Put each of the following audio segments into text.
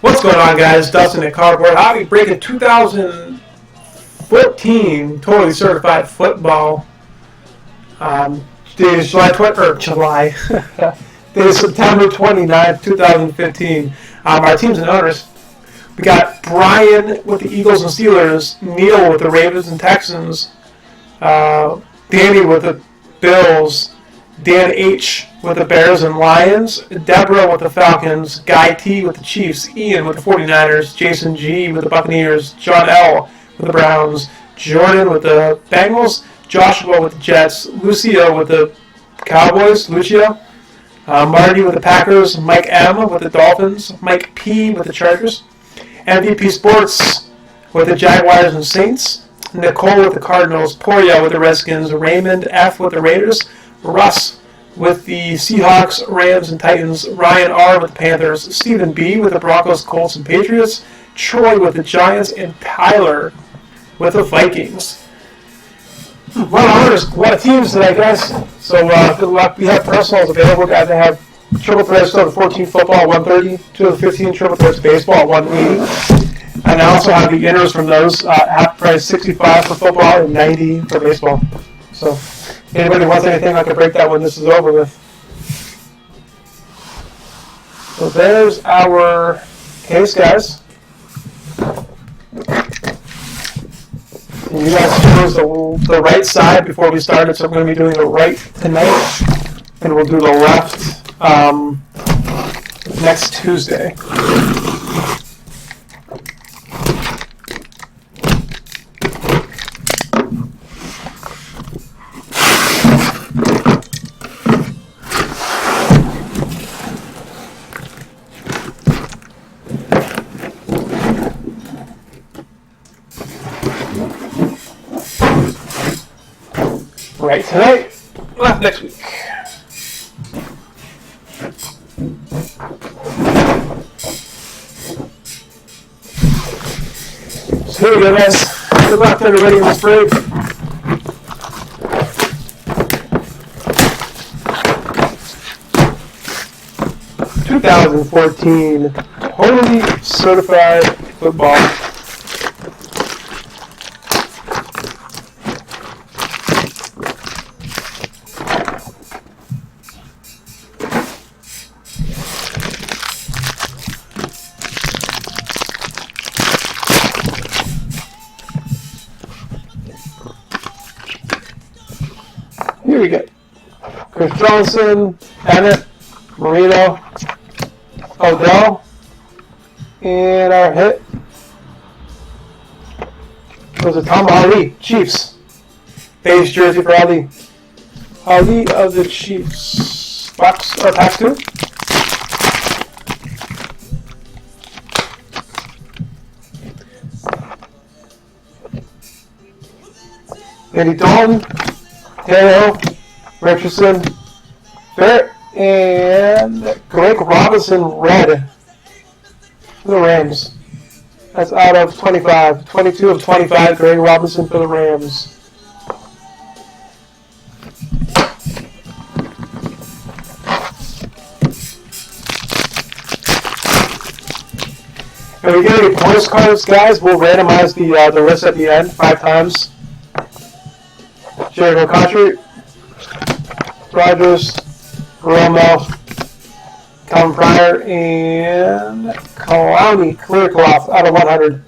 What's going on, guys? Dustin at Cardboard Hobby breaking 2014 totally certified football. Today is July. Today is September 29th, 2015. Our teams and owners. We got Brian with the Eagles and Steelers, Neil with the Ravens and Texans, Danny with the Bills, Dan H with the Bears and Lions, Deborah with the Falcons, Guy T with the Chiefs, Ian with the 49ers, Jason G with the Buccaneers, John L with the Browns, Jordan with the Bengals, Joshua with the Jets, Lucio with the Cowboys, Marty with the Packers, Mike M with the Dolphins, Mike P with the Chargers, MVP Sports with the Jaguars and Saints, Nicole with the Cardinals, Poria with the Redskins, Raymond F with the Raiders, Russ with the Seahawks, Rams, and Titans, Ryan R with the Panthers, Stephen B with the Broncos, Colts, and Patriots, Troy with the Giants, and Tyler with the Vikings. A lot of teams today, guys. So good luck. We have personals available, guys. They have triple threads 214 football, 130, 215 triple threads baseball, 180. And I also have the inners from those, half price 65 for football and 90 for baseball. So anybody wants anything, I can break that when this is over with. So there's our case, guys. And you guys chose the right side before we started, so I'm going to be doing the right tonight, and we'll do the left next Tuesday. Right tonight, left next week. So here we go, guys. Good luck to everybody in this break. (2014) totally certified football. Here we go. Chris Johnson, Bennett, Marino, Odell, and our hit was a Tom Ali, Chiefs. Base jersey for Ali. Ali of the Chiefs. Box or pack 2. Andy Dalton, Tannehill, Richardson, Barrett, and Greg Robinson red for the Rams. That's out of 25. 22 of 25, Greg Robinson for the Rams. If we get any points cards, guys, we'll randomize the list at the end 5 times. Jericho Country, Rogers, Romo, Calvin Pryor, and Kalani Clearcloth out of 100.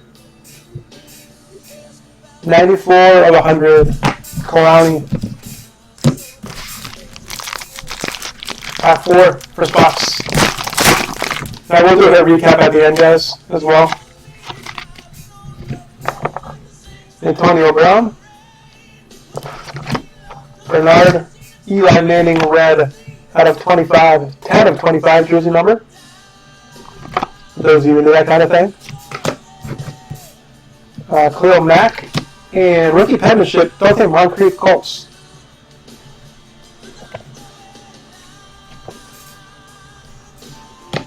94 of 100. Kalani. Half 4, first box. Now we'll do a recap at the end, guys, as well. Antonio Brown. Bernard, Eli Manning red out of 25, 10 of 25 jersey number. Those even do that kind of thing. Khalil Mack and rookie penmanship, Dante Moncrief Colts.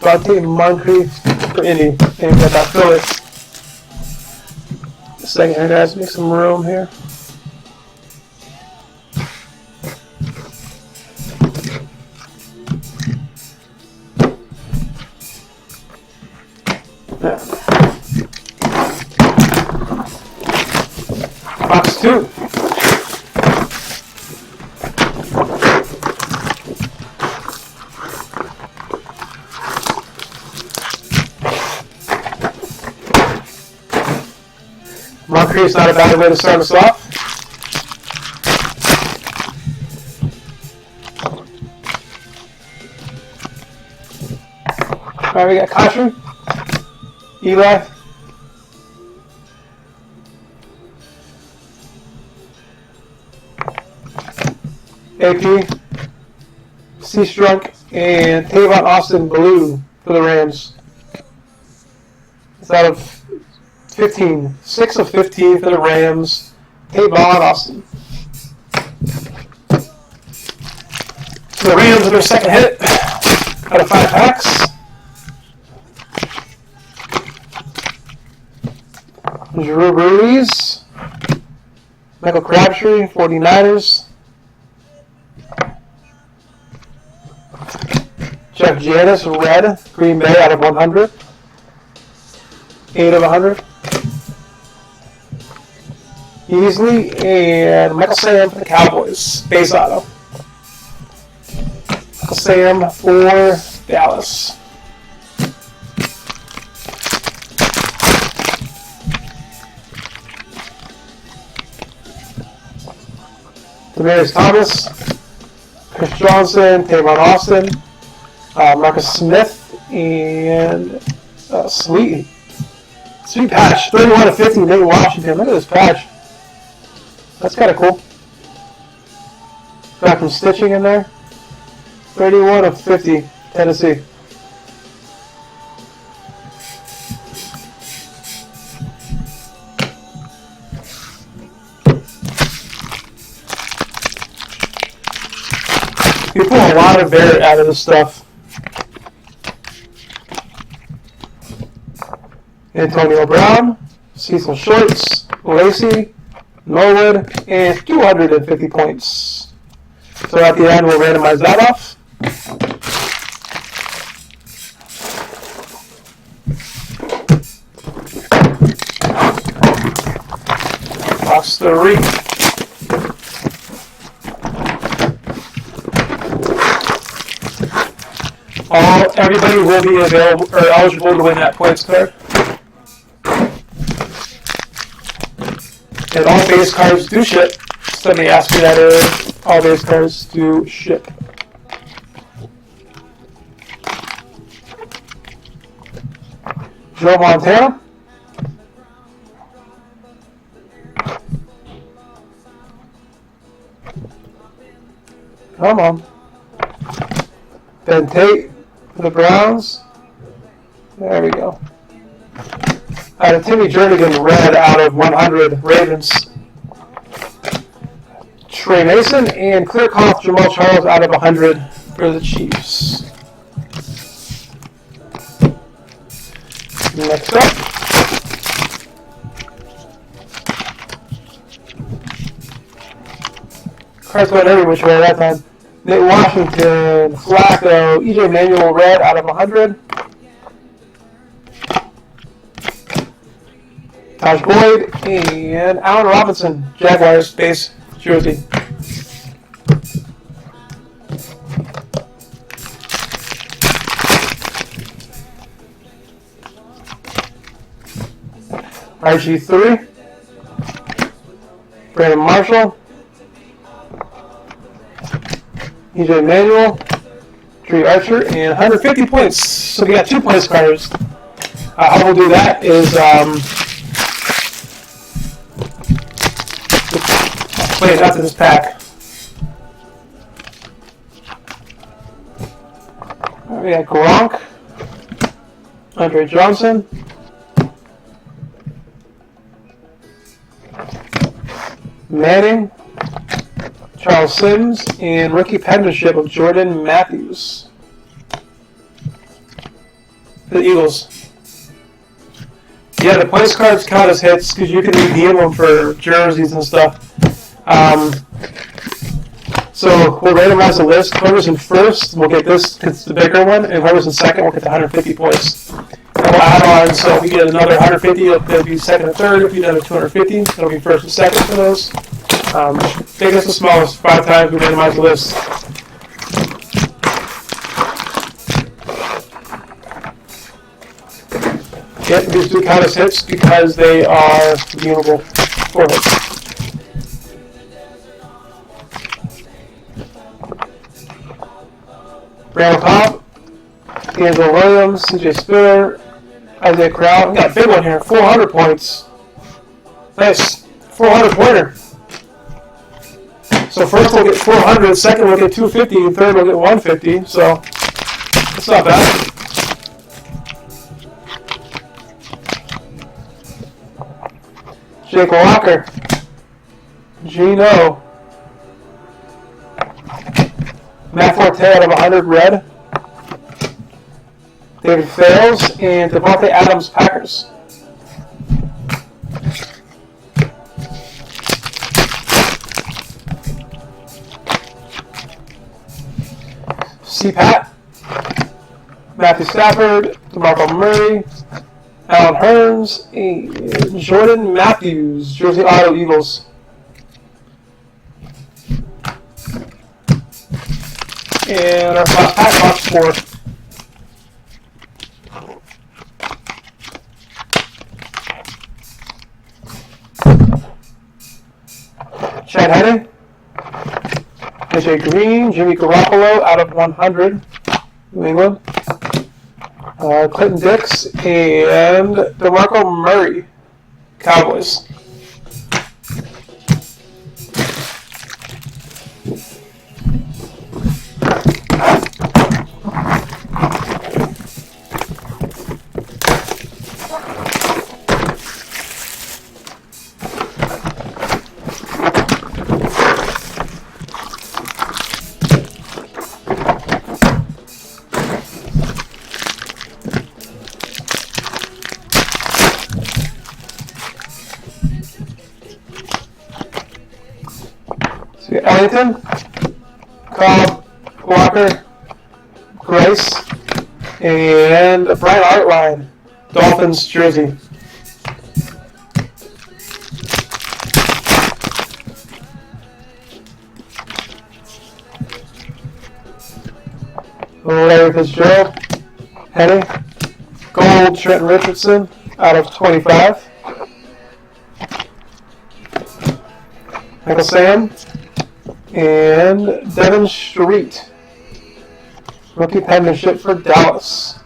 Dante Moncrief for Indy. And we got that Phillies. A second here, guys, make some room here. Box 2. Mercury is not a bad way to start us off. Alright, we got Kashri, Eli, AP, C-Strunk, and Tavon Austin Blue for the Rams. It's out of 15. 6 of 15 for the Rams. Tavon Austin. So the Rams are their second hit out of 5 packs. Drew Brees, Michael Crabtree, 49ers. Jeff Janis, red, Green Bay out of 100. 8 of 100. Easley and Michael Sam for the Cowboys, base auto. Michael Sam for Dallas. Demaryius Thomas, Chris Johnson, Tavon Austin, Marcus Smith, and sweet patch, 31 of 50, Nate Washington. Look at this patch. That's kind of cool. Got some stitching in there. 31 of 50, Tennessee. You pull a lot of Barrett out of this stuff. Antonio Brown, Cecil Shorts, Lacey, Norwood, and 250 points. So at the end, we'll randomize that off. Box 3. Everybody will be available or eligible to win that points card. And all base cards do ship. Somebody asked me that earlier. All base cards do ship. Joe Montana. Come on. Ben Tate for the Browns. There we go. Out of Timmy Jernigan, red out of 100 Ravens. Trey Mason and clear cloth Jamal Charles out of 100 for the Chiefs. Next up. Cards went every which way that time. Nate Washington, Flacco, EJ Manuel red out of 100. Taj Boyd and Allen Robinson, Jaguars base jersey. RG3, Brandon Marshall, EJ Manuel, Trey Archer, and 150 points. So we got 2 points cards. How we'll do that is play it after this pack. We got Gronk, Andre Johnson, Manning, Charles Sims, and rookie penmanship of Jordan Matthews for the Eagles. Yeah, the points cards count as hits because you can redeem them for jerseys and stuff. So we'll randomize the list. Whoever's in first will get this, it's the bigger one, and whoever's in second will get the 150 points. we'll add on, so if we get another 150, it'll be second and third. If we get another 250, it'll be first and second for those. Biggest to smallest, 5 times we randomize the list. Yep, these do count as hits because they are redeemable for hits. Brandon Cobb, D'Angelo Williams, CJ Spiller, Isaiah Crowell. We got a big one here, 400 points. Nice, 400 pointer. So first we'll get 400, second we'll get 250, and third we'll get 150. So it's not bad. Jake Walker, Gino, Matt Forte out of 100 red, David Fales, and Devontae Adams Packers. C-Pat, Matthew Stafford, DeMarco Murray, Alan Hearns, and Jordan Matthews, Jersey Auto Eagles. And our pack box score. Chad Henne, AJ Green, Jimmy Garoppolo out of 100, New England. Clinton Dix and DeMarco Murray, Cowboys. Ellington, Cobb, Walker, Grace, and Brian Artline, Dolphins jersey. Larry Fitzgerald, Henny, gold Trenton Richardson out of 25. Michael Sam. And Devin Street, rookie penmanship for Dallas.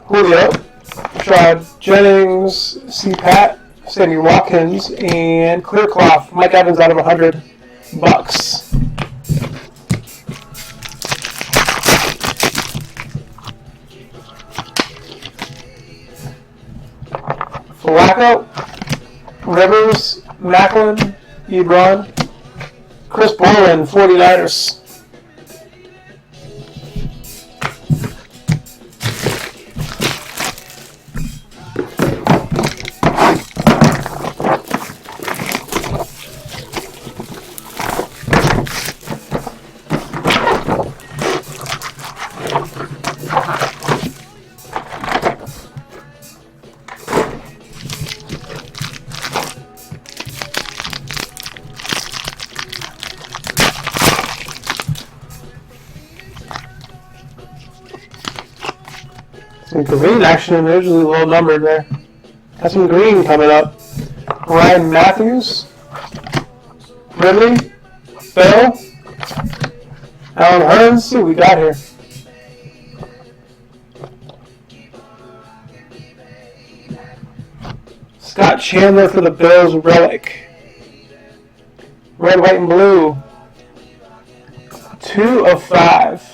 Julio, Rashad Jennings, C-Pat, Sammy Watkins, and Clearcloth, Mike Evans out of $100. Flacco, Rivers, Macklin, Ebron, Chris Borland, 49ers. Some green action, there's a little number there. Got some green coming up. Ryan Matthews, Ridley, Bell, Alan Hearns. See what we got here. Scott Chandler for the Bills relic. Red, white, and blue. 2 of 5.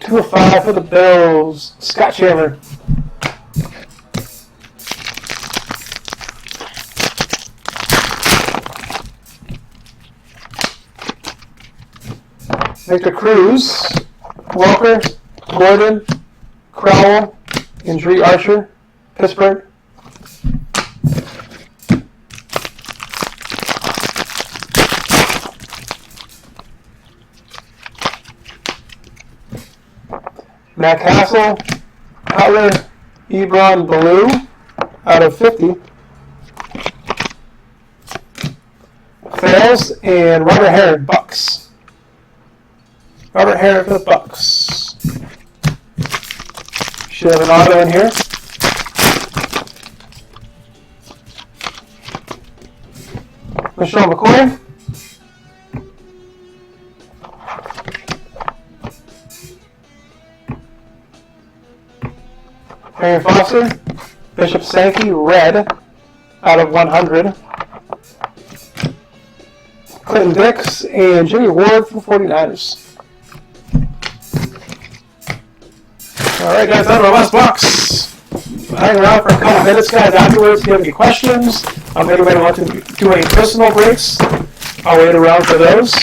2 of 5 for the Bills. Scott Chandler. Victor Cruz, Walker, Gordon, Crowell, and Dree Archer, Pittsburgh. Matt Castle, Cutler, Ebron Blue out of 50. Fails, and Robert Herron, Bucks. Robert Herron for the Bucks. Should have an auto in here. Michelle McCoy. Marion Foster. Bishop Sankey, red out of 100. Clinton Dix and Jimmy Ward for 49ers. Alright guys, that's our last box. Hang around for a couple minutes guys afterwards if you have any questions. Anybody want to do any personal breaks, I'll wait around for those.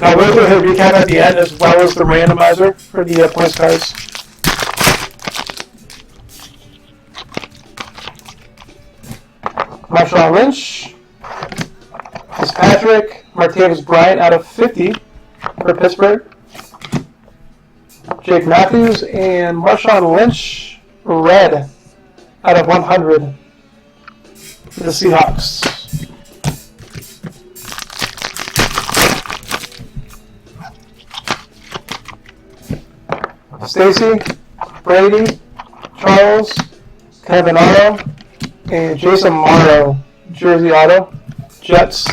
Now we'll do a recap at the end as well as the randomizer for the points cards. Marshawn Lynch, Fitzpatrick, Martavis Bryant out of 50 for Pittsburgh. Jake Matthews and Marshawn Lynch, red out of 100 for the Seahawks. Stacy, Brady, Charles, Kevin Otto, and Jason Morrow, jersey auto, Jets.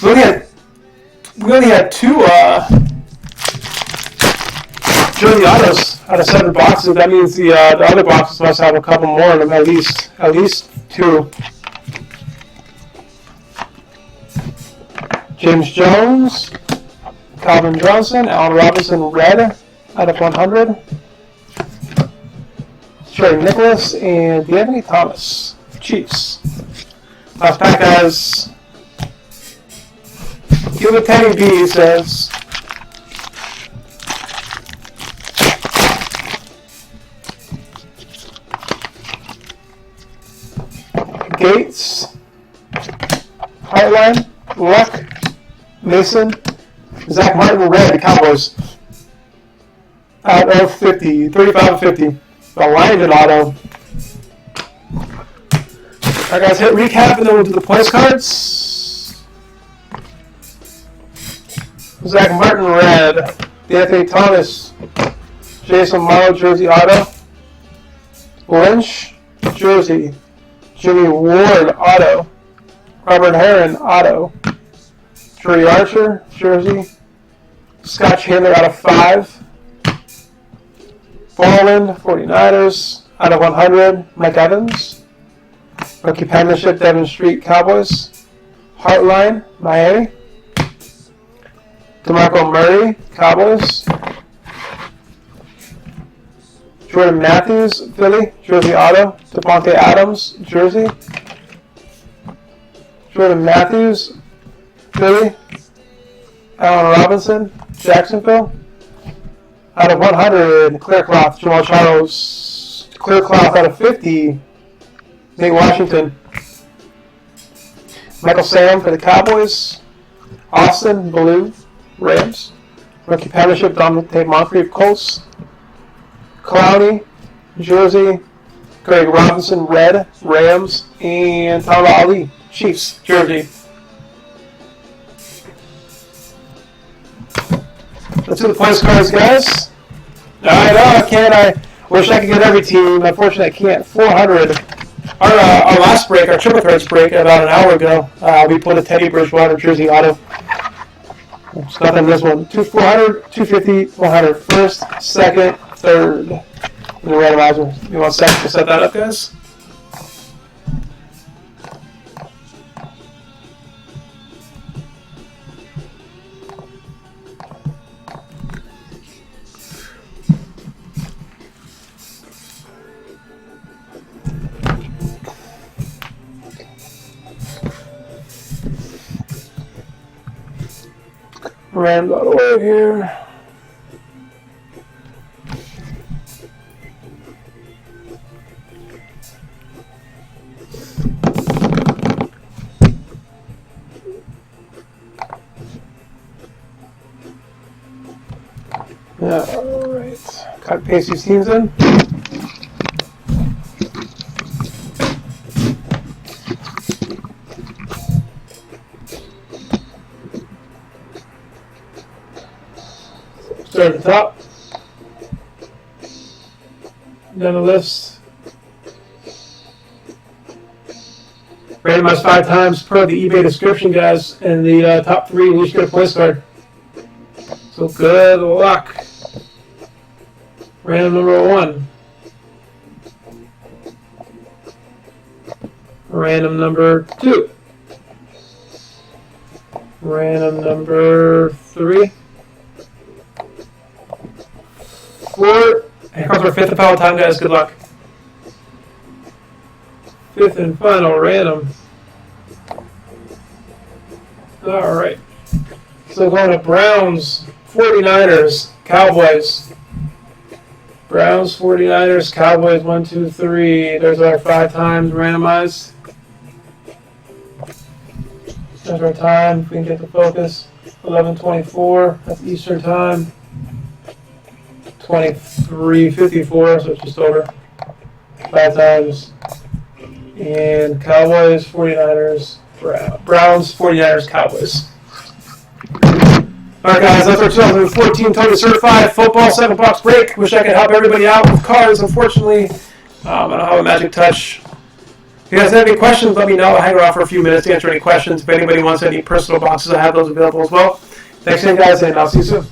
We only had two jersey autos out of 7 boxes. That means the other boxes must have a couple more in them, at least 2. James Jones, Calvin Johnson, Allen Robinson, red out of 100. Trey Nicholas and D'Anthony Thomas, Chiefs. Last pack has Cuba Teddy B says Gates, Heartline, Luck, Mason, Zach Martin, red, Cowboys. Out of 50, 35 of 50. The Lineman auto. Alright guys, hit recap and then we'll do the place cards. Zach Martin, red. D'Anthony Thomas, Jason Morrow, jersey auto. Lynch, jersey. Jimmy Ward, auto. Robert Herron, auto. Trey Archer, jersey. Scott Chandler out of 5. Borland, 49ers, out of 100. Mike Evans. Rookie penmanship, Devon Street, Cowboys. Heartline, Miami. DeMarco Murray, Cowboys. Jordan Matthews, Philly, jersey auto. Devontae Adams, jersey. Jordan Matthews, Philly. Allen Robinson, Jacksonville. Out of 100, clear cloth, Jamal Charles. Clear cloth out of 50, Nate Washington. Michael Sam for the Cowboys. Austin, blue, Rams. Rookie penmanship, Dominic Moncrief, Colts. Clowney, jersey. Greg Robinson, red, Rams. And Tyler Ali, Chiefs, jersey. Let's do the points cards, guys. I know I can't. I wish I could get every team. Unfortunately, I can't. 400. Our last break, our triple threads break, about an hour ago, we put a Teddy Bridgewater jersey auto. It's nothing in this one. 400, 250, 100. First, second, third. In the randomizer. You want a second to set that up, guys? Ran all the way here. All right. Cut paste these teams in. Start at the top. Down the list. Randomized 5 times per the eBay description, guys. And the top 3 will each get a place card. So good luck. Random number 1. Random number 2. Random number 3. 4. Here comes our 5th and final time, guys. Good luck. 5th and final random. All right. So going to Browns, 49ers, Cowboys. Browns, 49ers, Cowboys, 1, 2, 3. There's our 5 times randomized. There's our time, if we can get the focus. 11:24, that's Eastern time. 23:54, so it's just over. 5 times. And Cowboys, 49ers, Browns, 49ers, Cowboys. Alright guys, that's our 2014 Tony Certified Football 7-box break. Wish I could help everybody out with cards. Unfortunately, I don't have a magic touch. If you guys have any questions, let me know. I'll hang around for a few minutes to answer any questions. If anybody wants any personal boxes, I have those available as well. Thanks again, guys, and I'll see you soon.